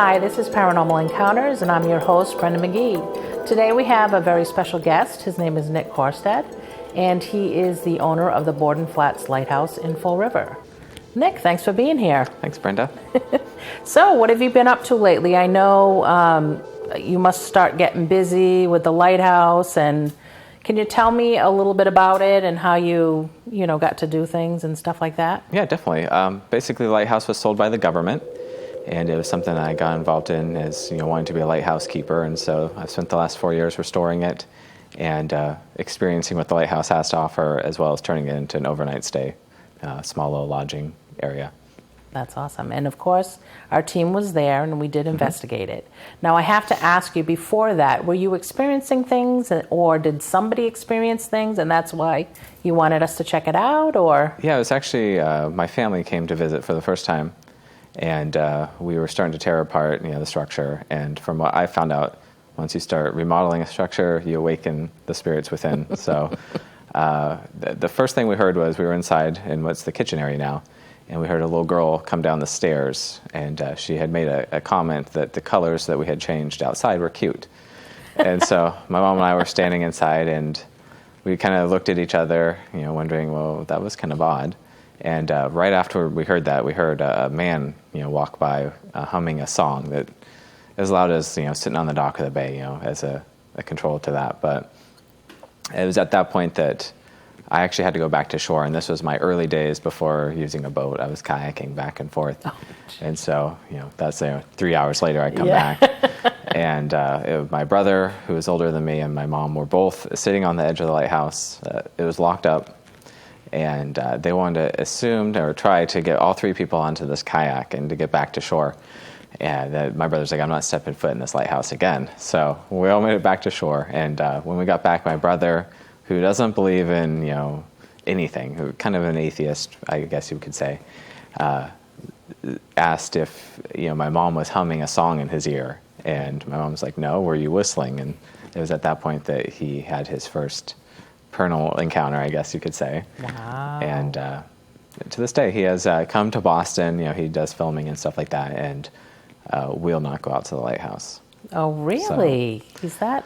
Hi, this is Paranormal Encounters, and I'm your host, Brenda McGee. Today we have a very special guest. His name is Nick Korstad, and he is the owner of the Borden Flats Lighthouse in Fall River. Nick, thanks for being here. Thanks, Brenda. So, what have you been up to lately? I know you must start getting busy with the lighthouse, and can you tell me a little bit about it and how you got to do things and stuff like that? Yeah, definitely. Basically, the lighthouse was sold by the government, and it was something that I got involved in as wanting to be a lighthouse keeper. And so I've spent the last 4 years restoring it and experiencing what the lighthouse has to offer, as well as turning it into an overnight stay, small little lodging area. That's awesome. And of course, our team was there and we did investigate it. Now, I have to ask you, before that, were you experiencing things, or did somebody experience things and that's why you wanted us to check it out? Or Yeah, it was actually my family came to visit for the first time, and we were starting to tear apart the structure. And from what I found out, once you start remodeling a structure, you awaken the spirits within. So the first thing we heard was, we were inside in what's the kitchen area now, and we heard a little girl come down the stairs, and she had made a comment that the colors that we had changed outside were cute. And so my mom and I were standing inside, and we kind of looked at each other, wondering, well, that was kind of odd. And right after we heard that, we heard a man, walk by humming a song that as loud as, sitting on the dock of the bay, as a control to that. But it was at that point that I actually had to go back to shore, and this was my early days before using a boat. I was kayaking back and forth. Oh, and so, that's 3 hours later I come back. And my brother, who was older than me, and my mom were both sitting on the edge of the lighthouse. It was locked up, and they wanted to assume or try to get all three people onto this kayak and to get back to shore. And my brother's like, I'm not stepping foot in this lighthouse again. So we all made it back to shore. And when we got back, my brother, who doesn't believe in, anything, who kind of an atheist, I guess you could say, asked if, my mom was humming a song in his ear. And my mom was like, no, were you whistling? And it was at that point that he had his first paranormal encounter, I guess you could say. Wow. And to this day, he has come to Boston. He does filming and stuff like that, and will not go out to the lighthouse. Oh, really? So, he's that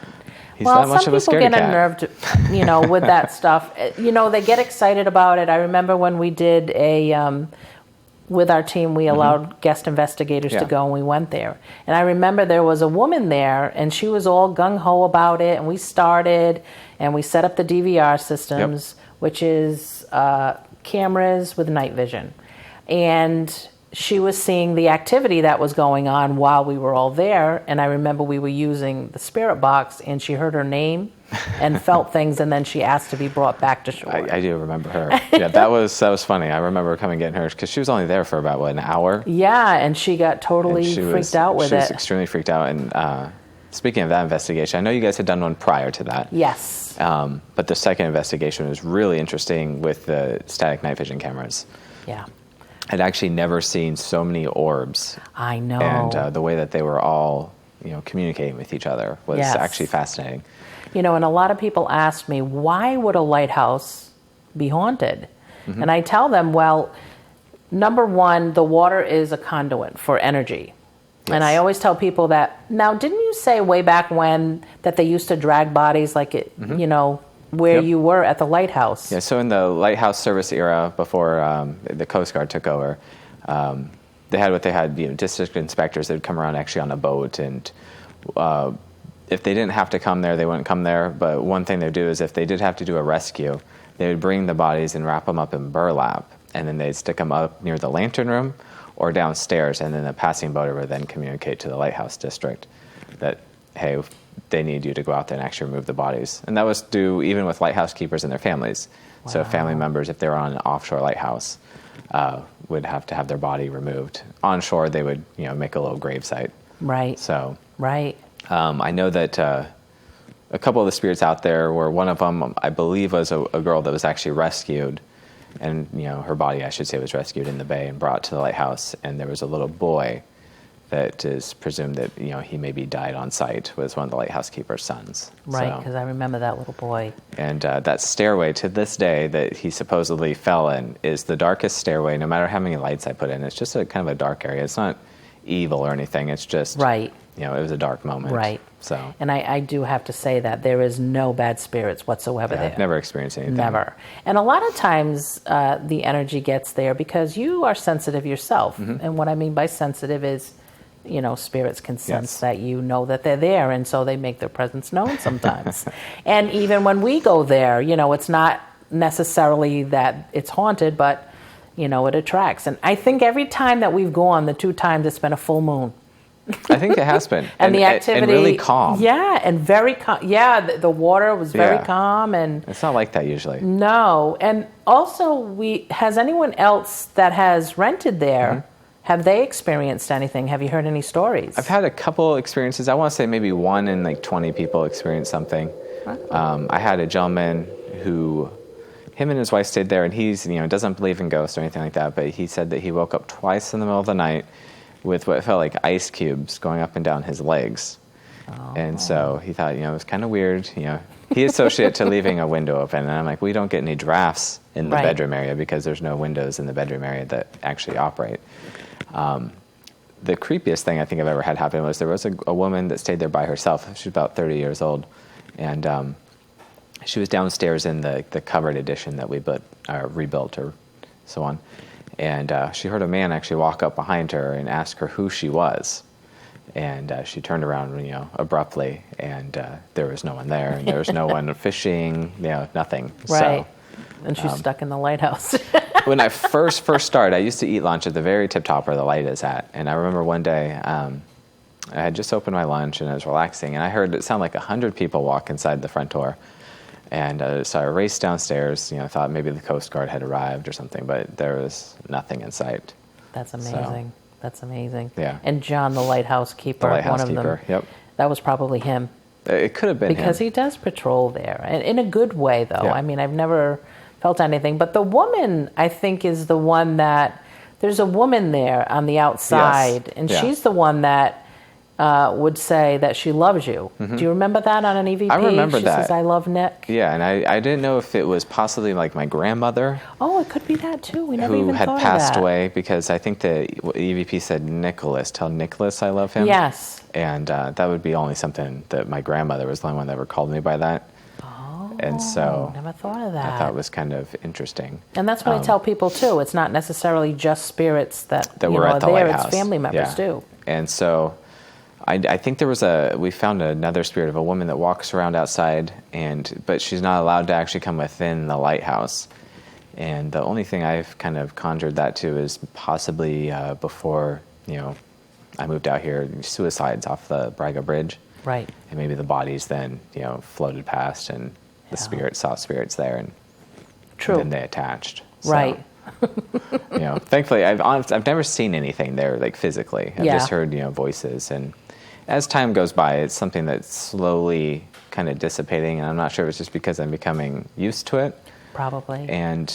much of a scaredy cat. Some people get unnerved, with that stuff. They get excited about it. I remember when we did with our team, we allowed guest investigators to go, and we went there. And I remember there was a woman there, and she was all gung-ho about it, and we started, and we set up the DVR systems, which is cameras with night vision. And she was seeing the activity that was going on while we were all there, and I remember we were using the spirit box, and she heard her name and felt things, and then she asked to be brought back to shore. I do remember her. Yeah, that was funny. I remember coming and getting her, because she was only there for about, an hour? Yeah, and she got totally freaked out with it. She was extremely freaked out, and speaking of that investigation, I know you guys had done one prior to that. Yes. But the second investigation was really interesting with the static night vision cameras. Yeah. I'd actually never seen so many orbs. I know. And the way that they were all, communicating with each other was actually fascinating. And a lot of people ask me, why would a lighthouse be haunted? Mm-hmm. And I tell them, well, number one, the water is a conduit for energy. Yes. And I always tell people that, now, didn't you say way back when that they used to drag bodies like it, where you were at the lighthouse? Yeah, so in the lighthouse service era, before the Coast Guard took over, they had what they had, district inspectors that would come around actually on a boat, and if they didn't have to come there, they wouldn't come there. But one thing they'd do is, if they did have to do a rescue, they would bring the bodies and wrap them up in burlap, and then they'd stick them up near the lantern room or downstairs, and then the passing boater would then communicate to the lighthouse district that, hey, they need you to go out there and actually remove the bodies. And that was due even with lighthouse keepers and their families. Wow. So family members, if they were on an offshore lighthouse, would have to have their body removed. Onshore, they would make a little gravesite. Right. So right. I know that a couple of the spirits out there were, one of them, I believe, was a girl that was actually rescued. And, her body, I should say, was rescued in the bay and brought to the lighthouse. And there was a little boy that is presumed that, he maybe died on site, was one of the lighthouse keeper's sons. Right, because I remember that little boy. And that stairway to this day that he supposedly fell in is the darkest stairway, no matter how many lights I put in. It's just a kind of a dark area. It's not evil or anything. It's just, Right. it was a dark moment. Right. So, And I do have to say that there is no bad spirits whatsoever there. I've never experienced anything. Never. And a lot of times the energy gets there because you are sensitive yourself. And what I mean by sensitive is, spirits can sense that that they're there, and so they make their presence known sometimes. And even when we go there, it's not necessarily that it's haunted, but, it attracts. And I think every time that we've gone, the 2 times it's been a full moon. I think it has been. And the activity. And really calm. Yeah, and very calm. Yeah, the water was very calm. And it's not like that usually. No. And also, has anyone else that has rented there, have they experienced anything? Have you heard any stories? I've had a couple experiences. I want to say maybe 1 in like 20 people experienced something. I had a gentleman who, him and his wife stayed there, and he's, doesn't believe in ghosts or anything like that, but he said that he woke up twice in the middle of the night with what felt like ice cubes going up and down his legs. And so he thought, it was kind of weird. He associated it to leaving a window open. And I'm like, we don't get any drafts in the bedroom area because there's no windows in the bedroom area that actually operate. The creepiest thing I think I've ever had happen was there was a woman that stayed there by herself. She was about 30 years old. And she was downstairs in the covered addition that we rebuilt or so on. And she heard a man actually walk up behind her and ask her who she was. And she turned around, abruptly, and there was no one there, and there was no one fishing, nothing. Right. So, and she's stuck in the lighthouse. when I first started, I used to eat lunch at the very tip top where the light is at. And I remember one day, I had just opened my lunch and I was relaxing, and I heard it sound like 100 people walk inside the front door. And so I raced downstairs, thought maybe the Coast Guard had arrived or something, but there was nothing in sight. That's amazing. That's amazing. Yeah. And John, the lighthouse keeper, one of them. Yep. That was probably him. It could have been because him. He does patrol there, and in a good way, though. Yeah. I mean, I've never felt anything. But the woman, I think, is the one that there's a woman there on the outside, and she's the one that would say that she loves you. Do you remember that on an EVP? I remember she that. Says, "I love Nick." Yeah, and I didn't know if it was possibly like my grandmother. Oh, it could be that too. We never who even had thought passed of that. away, because I think the EVP said Nicholas. Tell Nicholas I love him. Yes. And that would be only something that my grandmother was the only one that ever called me by that. Oh. And so never thought of that. I thought it was kind of interesting. And that's what I tell people too. It's not necessarily just spirits that were at the are there. lighthouse. It's family members too. And so I think we found another spirit of a woman that walks around outside, but she's not allowed to actually come within the lighthouse. And the only thing I've kind of conjured that to is possibly before, I moved out here, suicides off the Braga Bridge. Right. And maybe the bodies then, floated past, and the spirits saw spirits there, and then they attached. So, Right. Thankfully, I've never seen anything there, like physically. I've just heard, voices. And as time goes by, it's something that's slowly kind of dissipating, and I'm not sure if it's just because I'm becoming used to it. Probably. And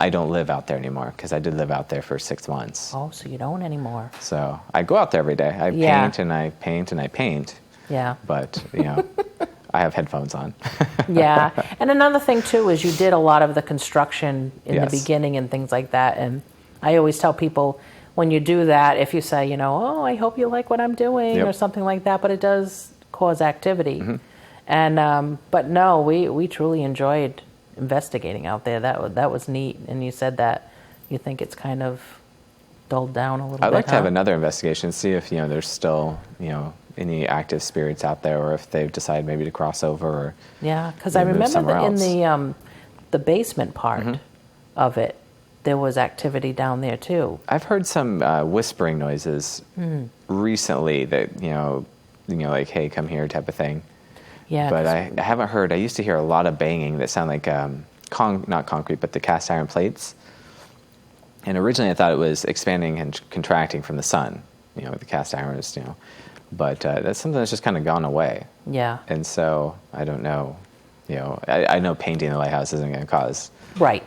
I don't live out there anymore, because I did live out there for 6 months. Oh, so you don't anymore. So I go out there every day. I paint and I paint and I paint. Yeah. But, I have headphones on. Yeah. And another thing, too, is you did a lot of the construction in the beginning and things like that. And I always tell people, when you do that, if you say, oh, I hope you like what I'm doing or something like that, but it does cause activity. And but no, we truly enjoyed investigating out there. That was neat. And you said that you think it's kind of dulled down a little bit. I'd like to have another investigation, see if there's still any active spirits out there, or if they've decided maybe to cross over. Or because I remember that in the basement part of it, there was activity down there too. I've heard some whispering noises recently that like, hey, come here type of thing. Yeah, but I haven't heard. I used to hear a lot of banging that sound like not concrete, but the cast iron plates. And originally I thought it was expanding and contracting from the sun, the cast iron is, but that's something that's just kind of gone away. Yeah. And so I don't know, I know painting the lighthouse isn't going to cause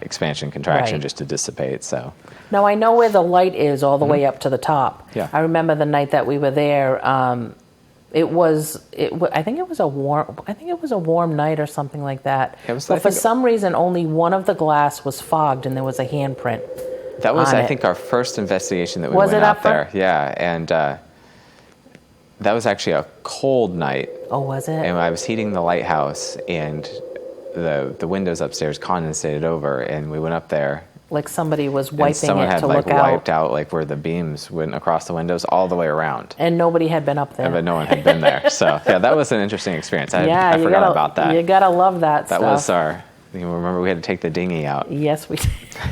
expansion, contraction just to dissipate. So no, I know where the light is all the way up to the top. Yeah. I remember the night that we were there. I think it was a warm night or something like that. But for some reason, only one of the glass was fogged, and there was a handprint That was, on I it. think, our first investigation that we Was went it out up there. Yeah, and that was actually a cold night. Oh, was it? And I was heating the lighthouse, and the windows upstairs condensated over, and we went up there. Like somebody was And wiping someone it had to like look out. wiped out like where the beams went across the windows all the way around. And nobody had been up there. But no one had been there. So yeah, that was an interesting experience. I you forgot gotta, about that. You gotta love that That stuff. was our. Remember, we had to take the dinghy out. Yes, we did.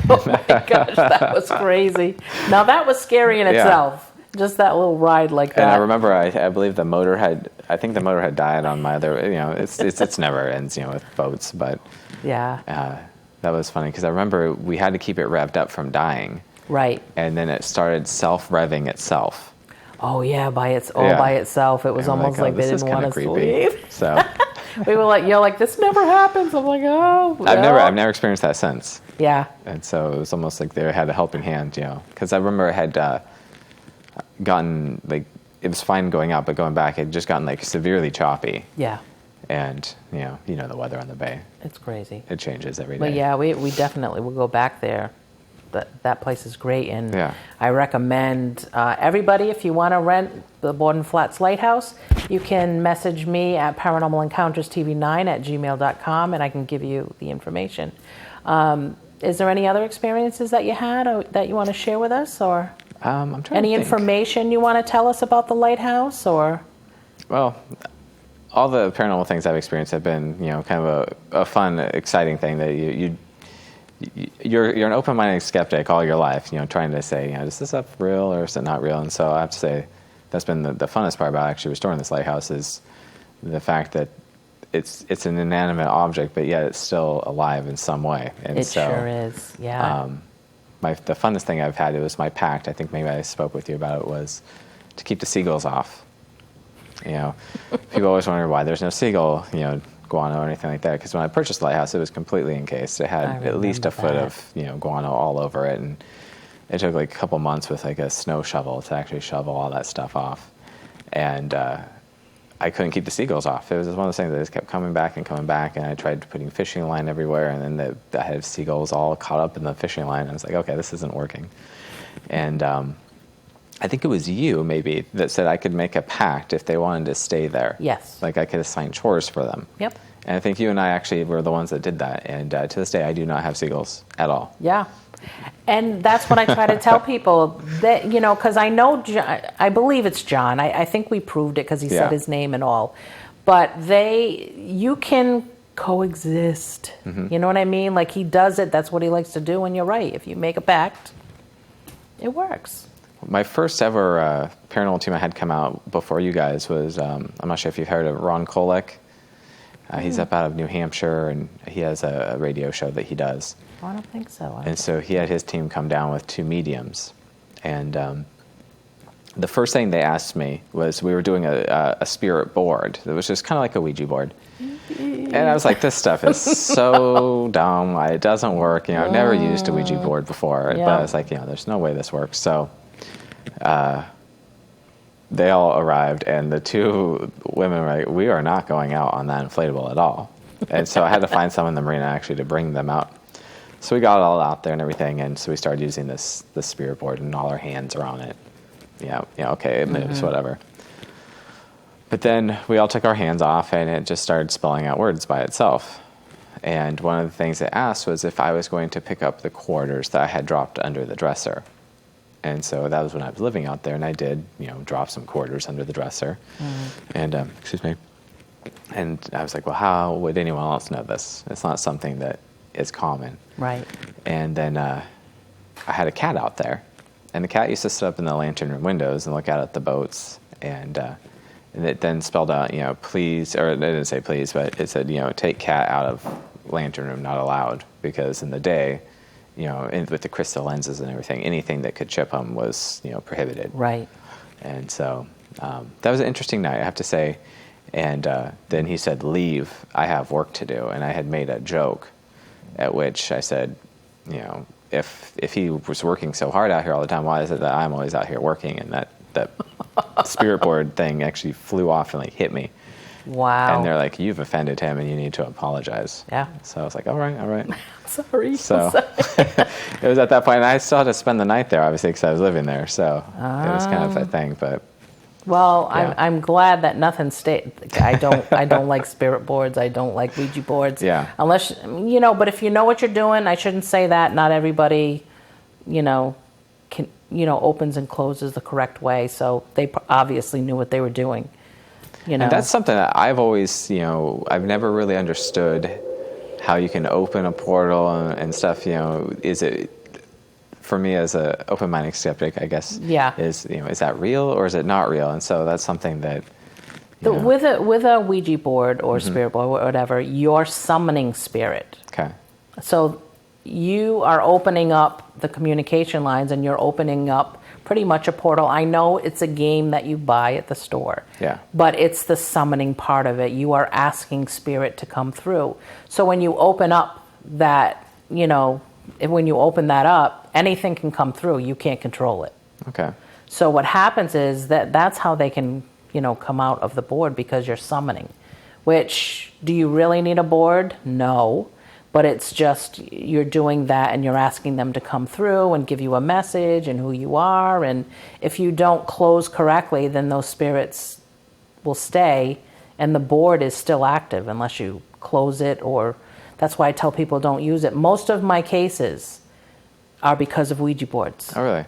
Oh my gosh, that was crazy. Now that was scary in itself. Just that little ride like that. And I remember, I believe the motor had. I think the motor had died on my other. It's never ends. With boats, but yeah. that was funny because I remember we had to keep it revved up from dying. Right. And then it started self-revving itself. Oh yeah, by itself. It was And almost like they didn't want us to creepy. leave. So We were like, you're like, this never happens. I'm like, oh. I've never experienced that since. Yeah. And so it was almost like they had a helping hand, because I remember it had gotten like it was fine going out, but going back it had just gotten like severely choppy. Yeah. And the weather on the bay. It's crazy. It changes every day. But yeah, we definitely will go back there. That place is great, and Yeah. I recommend everybody, if you want to rent the Borden Flats Lighthouse, you can message me at paranormalencounterstv9@gmail.com, and I can give you the information. Is there any other experiences that you had or that you want to share with us, or I'm trying any to think. information you want to tell us about the lighthouse, or? Well, all the paranormal things I've experienced have been, kind of a fun, exciting thing that you're an open-minded skeptic all your life, trying to say, is this stuff real or is it not real? And so I have to say that's been the funnest part about actually restoring this lighthouse is the fact that it's an inanimate object, but yet it's still alive in some way. And It so, sure is, yeah. the funnest thing I've had, it was my pact, I think maybe I spoke with you about it, was to keep the seagulls off. People always wonder why there's no seagull, guano or anything like that, because when I purchased the lighthouse, it was completely encased. It had at least a foot of guano all over it, and it took like a couple months with like a snow shovel to actually shovel all that stuff off. And I couldn't keep the seagulls off. It was just one of those things that just kept coming back, and I tried putting fishing line everywhere, and then I had seagulls all caught up in the fishing line. And I was like, okay, this isn't working. And I think it was you, maybe, that said I could make a pact if they wanted to stay there. Yes. Like I could assign chores for them. Yep. And I think you and I actually were the ones that did that. And to this day, I do not have seagulls at all. Yeah. And that's what I try to tell people, that, because I know, I believe it's John. I think we proved it because he said his name and all. But you can coexist. Mm-hmm. You know what I mean? Like he does it. That's what he likes to do. And you're right. If you make a pact, it works. My first ever paranormal team I had come out before you guys was, I'm not sure if you've heard of Ron Kolek. He's up out of New Hampshire, and he has a radio show that he does. Oh, I don't think so. And so he had his team come down with 2 mediums. And the first thing they asked me was, we were doing a spirit board. It was just kind of like a Ouija board. And I was like, this stuff is so dumb. It doesn't work. I've never used a Ouija board before. Yeah. But I was like, there's no way this works. So they all arrived, and the 2 women were like, we are not going out on that inflatable at all. And so I had to find someone in the marina actually to bring them out. So we got it all out there and everything, and so we started using this spirit board, and all our hands are on it. Okay, it moves, whatever. But then we all took our hands off, and it just started spelling out words by itself. And one of the things it asked was if I was going to pick up the quarters that I had dropped under the dresser. And so that was when I was living out there, and I did, drop some quarters under the dresser. And, excuse me. And I was like, well, how would anyone else know this? It's not something that is common. Right. And then I had a cat out there, and the cat used to sit up in the lantern room windows and look out at the boats. And it then spelled out, please, or it didn't say please, but it said, take cat out of lantern room, not allowed, because in the day, with the crystal lenses and everything, anything that could chip them was, prohibited. Right. And so that was an interesting night, I have to say. And then he said, leave, I have work to do. And I had made a joke, at which I said, if he was working so hard out here all the time, why is it that I'm always out here working? And that spirit board thing actually flew off and hit me. Wow. And they're like, you've offended him and you need to apologize. Yeah. So I was like, all right. Sorry. So it was at that point, and I still had to spend the night there, obviously, because I was living there. So it was kind of a thing, but. Well, Yeah. I'm glad that nothing stayed. I don't like spirit boards. I don't like Ouija boards. Yeah. Unless, but if you know what you're doing, I shouldn't say that. Not everybody, can, opens and closes the correct way. So they obviously knew what they were doing. And that's something that I've always, I've never really understood how you can open a portal and stuff. Is it, for me as a open-minded skeptic, I guess, is that real or is it not real? And so that's something that with a Ouija board or spirit board or whatever, you're summoning spirit. Okay. So you are opening up the communication lines and you're opening up pretty much a portal. I know it's a game that you buy at the store. Yeah. But it's the summoning part of it. You are asking spirit to come through. So when you open up that, when you open that up, anything can come through. You can't control it. Okay. So what happens is that's how they can, come out of the board, because you're summoning. Which, do you really need a board? No. But it's just you're doing that and you're asking them to come through and give you a message and who you are. And if you don't close correctly, then those spirits will stay and the board is still active unless you close it. Or that's why I tell people don't use it. Most of my cases are because of Ouija boards. Oh, really?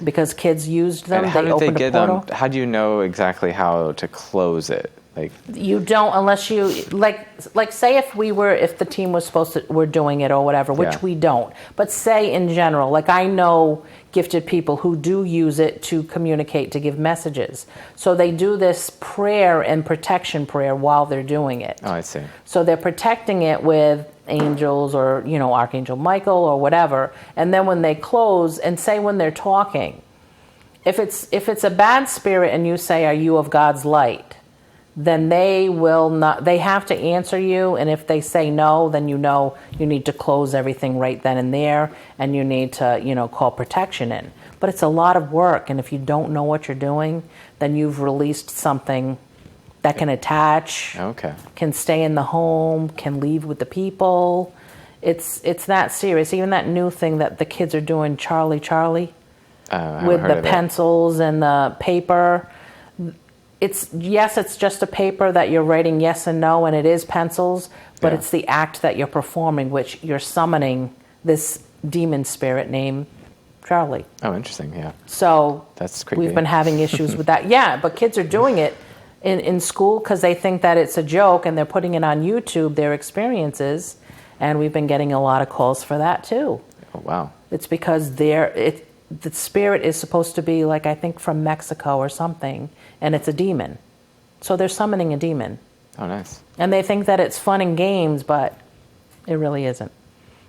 Because kids used them. And how did they get them? How do you know exactly how to close it? Like, you don't, unless you like say if the team was we're doing it or whatever, which we don't. But say in general, like I know gifted people who do use it to communicate, to give messages. So they do this prayer and protection prayer while they're doing it. Oh, I see. So they're protecting it with angels or, Archangel Michael or whatever. And then when they close, and say when they're talking, if it's a bad spirit and you say, "Are you of God's light?" then they will not, they have to answer you. And if they say no, then you need to close everything right then and there. And you need to, call protection in. But it's a lot of work. And if you don't know what you're doing, then you've released something that can attach, can stay in the home, can leave with the people. It's that serious. Even that new thing that the kids are doing, Charlie, with the pencils and the paper. It's just a paper that you're writing yes and no, and it is pencils, but it's the act that you're performing, which you're summoning this demon spirit named Charlie. Oh, interesting, yeah. So that's creepy. We've been having issues with that. Yeah, but kids are doing it in school because they think that it's a joke, and they're putting it on YouTube, their experiences, and we've been getting a lot of calls for that too. Oh, wow. It's because the spirit is supposed to be, like, I think from Mexico or something, and it's a demon. So they're summoning a demon. Oh, nice. And they think that it's fun and games, but it really isn't.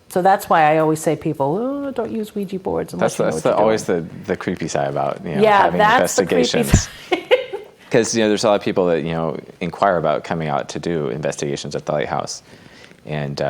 So that's why I always say people, don't use Ouija boards unless you know what you're always doing. the creepy side about having that's investigations. Because there's a lot of people that inquire about coming out to do investigations at the lighthouse, and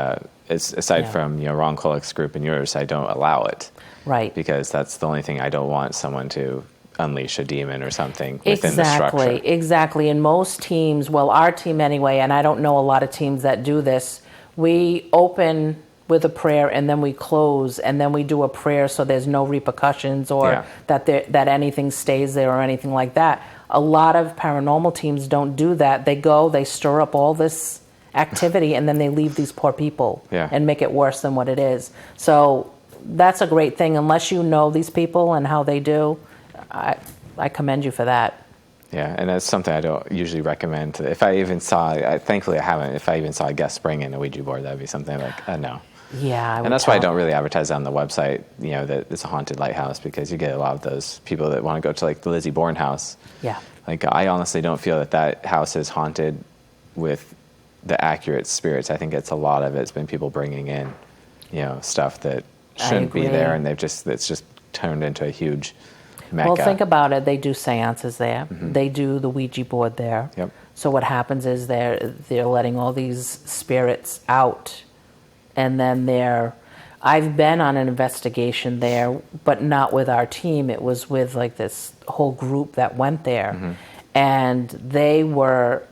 aside from Ron Kolick's group and yours, I don't allow it. Right. Because that's the only thing. I don't want someone to unleash a demon or something within the structure. Exactly. In most teams, well, our team anyway, and I don't know a lot of teams that do this, we open with a prayer and then we close and then we do a prayer so there's no repercussions or that anything stays there or anything like that. A lot of paranormal teams don't do that. They stir up all this activity and then they leave these poor people and make it worse than what it is. So that's a great thing. Unless you know these people and how they do, I commend you for that. Yeah, and that's something I don't usually recommend. If I even saw, thankfully I haven't, if I even saw a guest bring in a Ouija board, that would be something like, no. Yeah, and that's why I don't really advertise on the website, that it's a haunted lighthouse, because you get a lot of those people that want to go to like the Lizzie Borden house. Yeah. Like, I honestly don't feel that house is haunted with the accurate spirits. I think it's a lot of it's been people bringing in, stuff that shouldn't be there, and it's just turned into a huge Mecca. Well, think about it. They do seances there. Mm-hmm. They do the Ouija board there. Yep. So what happens is they're letting all these spirits out, and then I've been on an investigation there, but not with our team. It was with like this whole group that went there, and they were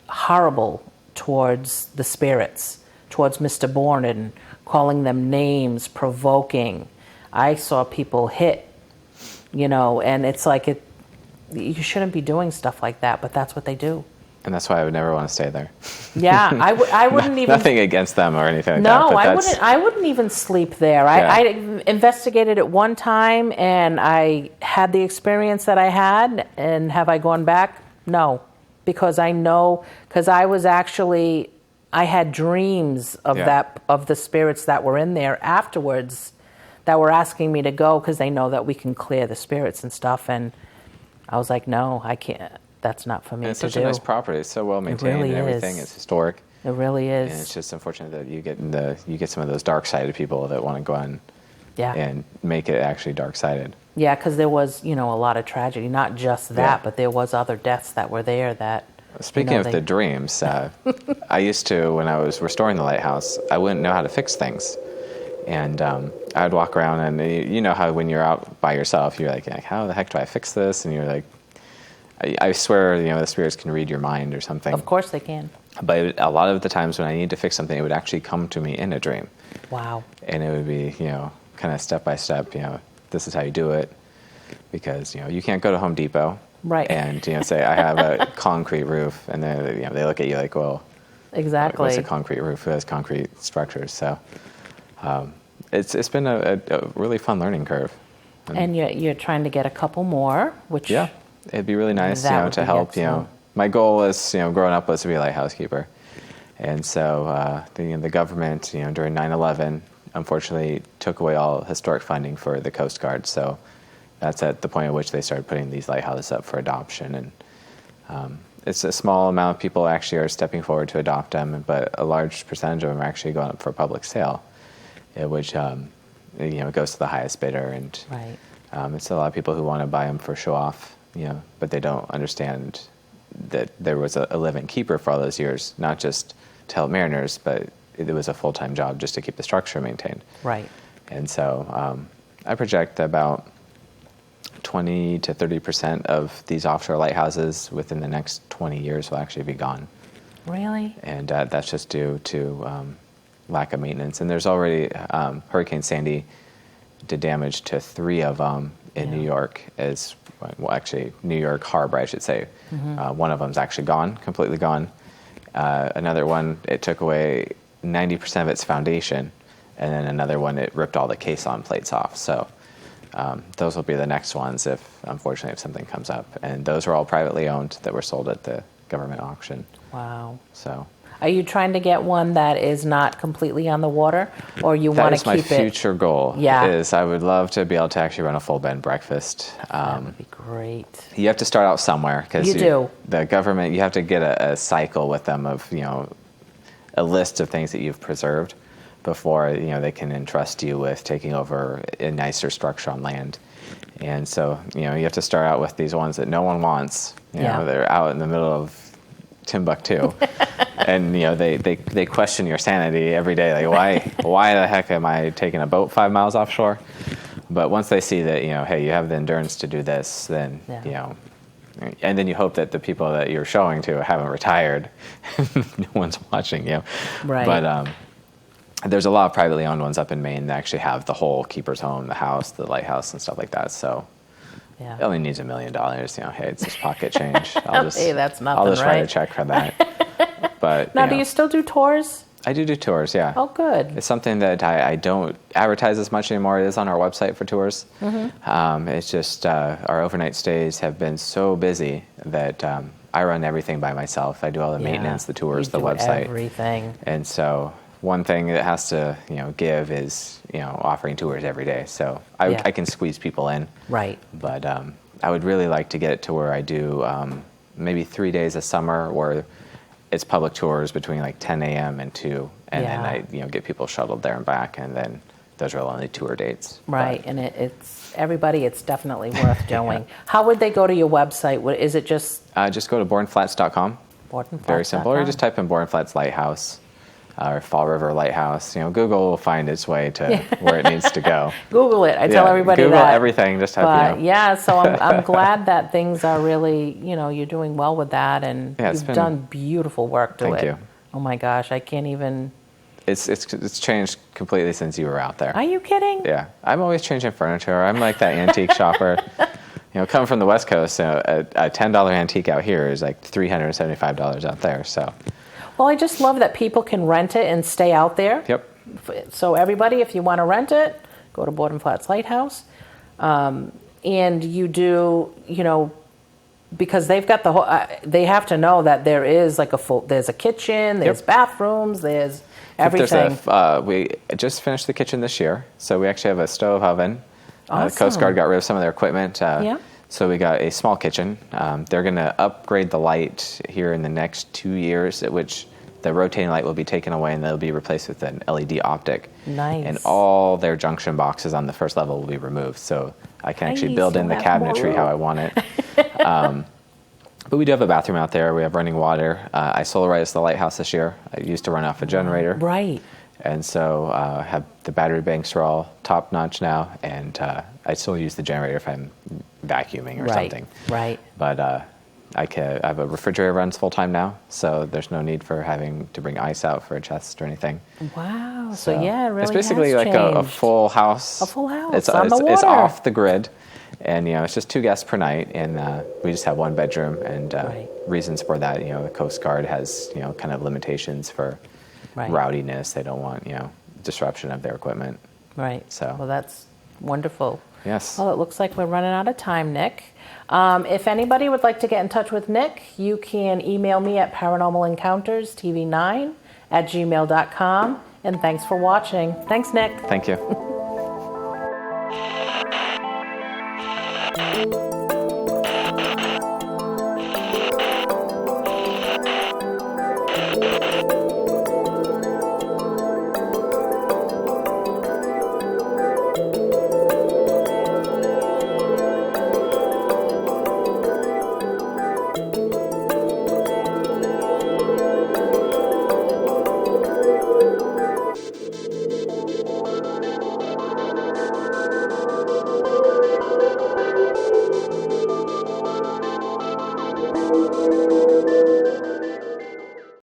horrible towards the spirits, towards Mr. Borden, calling them names, provoking. I saw people hit, and it's like you shouldn't be doing stuff like that, but that's what they do. And that's why I would never want to stay there. Yeah, I wouldn't even. Nothing against them or anything like that. No, But I wouldn't even sleep there. I investigated it one time, and I had the experience that I had. And have I gone back? No, because I had dreams of of the spirits that were in there afterwards, that were asking me to go because they know that we can clear the spirits and stuff. And I was like, no, I can't. That's not for me to do. It's such a nice property. It's so well maintained really and everything. is. It's historic. It really is. And it's just unfortunate that you get some of those dark-sided people that want to go on and make it actually dark-sided. Yeah, because there was, a lot of tragedy. Not just that, but there was other deaths that were there that... Speaking of the dreams, I used to, when I was restoring the lighthouse, I wouldn't know how to fix things. And I'd walk around, and you know how when you're out by yourself, you're like, how the heck do I fix this? And you're like, I swear, the spirits can read your mind or something. Of course they can. But a lot of the times when I need to fix something, it would actually come to me in a dream. Wow. And it would be, kind of step by step, this is how you do it. Because, you can't go to Home Depot. Right. And, say, I have a concrete roof. And then, they look at you like, well, exactly. What's a concrete roof? Who has concrete structures? So it's been a really fun learning curve. And you're trying to get a couple more, which... Yeah. It'd be really nice, to help, excellent. My goal was, growing up was to be a lighthouse keeper. And so the government, during 9/11, unfortunately took away all historic funding for the Coast Guard. So that's at the point at which they started putting these lighthouses up for adoption. And it's a small amount of people actually are stepping forward to adopt them, but a large percentage of them are actually going up for public sale, which, it goes to the highest bidder. And right. it's a lot of people who want to buy them for show off. But they don't understand that there was a living keeper for all those years, not just to help mariners, but it was a full-time job just to keep the structure maintained. Right. And so I project about 20 to 30% of these offshore lighthouses within the next 20 years will actually be gone. Really? And that's just due to lack of maintenance. And there's already Hurricane Sandy did damage to 3 of them in New York, actually New York Harbor, I should say. Mm-hmm. One of them's actually gone, completely gone. Another one, it took away 90% of its foundation, and then another one, it ripped all the caisson plates off. So those will be the next ones unfortunately, if something comes up. And those are all privately owned that were sold at the government auction. Wow. So. Are you trying to get one that is not completely on the water, or you want to keep it? That is my future goal. Yeah. Is I would love to be able to actually run a full bed breakfast. That would be great. You have to start out somewhere because you do. The government. You have to get a cycle with them of a list of things that you've preserved before they can entrust you with taking over a nicer structure on land. And so you have to start out with these ones that no one wants. They're out in the middle of Timbuktu. And they question your sanity every day, like why the heck am I taking a boat 5 miles offshore? But once they see that hey, you have the endurance to do this, then and then you hope that the people that you're showing to haven't retired. No one's watching you. Right. But there's a lot of privately owned ones up in Maine that actually have the whole keeper's home, the house, the lighthouse, and stuff like that. So. Yeah. It only needs $1 million. Hey, it's just pocket change. Hey, that's nothing, I'll just write right? a check for that. But now, do you still do tours? I do tours, yeah. Oh, good. It's something that I don't advertise as much anymore. It is on our website for tours. Mm-hmm. It's just our overnight stays have been so busy that I run everything by myself. I do all the maintenance, the tours, the website. Everything. And so one thing that has to give is offering tours every day. So I can squeeze people in. Right. But I would really like to get it to where I do maybe 3 days a summer where it's public tours between like 10 a.m. and 2, and then I get people shuttled there and back, and then those are only tour dates. Right, and it's everybody. It's definitely worth doing. How would they go to your website? Is it just go to bordenflats.com. Borden Flats. Very simple. Or you just type in Borden Flats Lighthouse. or Fall River Lighthouse. Google will find its way to where it needs to go. Google it. I tell everybody Google that. everything. Just have But yeah, so I'm glad that things are really, you're doing well with that, and you've done beautiful work to it. Thank you. Oh my gosh, I can't even. It's changed completely since you were out there. Are you kidding? Yeah, I'm always changing furniture. I'm like that antique shopper. Coming from the West Coast, a $10 antique out here is like $375 out there. So. Well, I just love that people can rent it and stay out there. Yep. So everybody, if you want to rent it, go to Borden Flats Lighthouse. And you do, because they've got the whole, they have to know that there is like there's a kitchen, there's bathrooms, there's everything. We just finished the kitchen this year. So we actually have a stove oven. Awesome. The Coast Guard got rid of some of their equipment. So we got a small kitchen. They're going to upgrade the light here in the next 2 years, at which the rotating light will be taken away and they'll be replaced with an LED optic. Nice. And all their junction boxes on the first level will be removed. So I can actually build in the cabinetry how I want it. But we do have a bathroom out there. We have running water. I solarized the lighthouse this year. I used to run off a generator. Right. And so have the battery banks are all top notch now, and I still use the generator if I'm vacuuming or something. Right. But I have a refrigerator runs full time now, so there's no need for having to bring ice out for a chest or anything. Wow. So yeah, it really it's basically has like a full house. A full house It's on the water. It's off the grid, and it's just 2 guests per night, and we just have 1 bedroom. And reasons for that, the Coast Guard has kind of limitations for. Rowdiness. They don't want, disruption of their equipment. Right. So. Well, that's wonderful. Yes. Well, it looks like we're running out of time, Nick. If anybody would like to get in touch with Nick, you can email me at paranormalencounterstv9@gmail.com. And thanks for watching. Thanks, Nick. Thank you.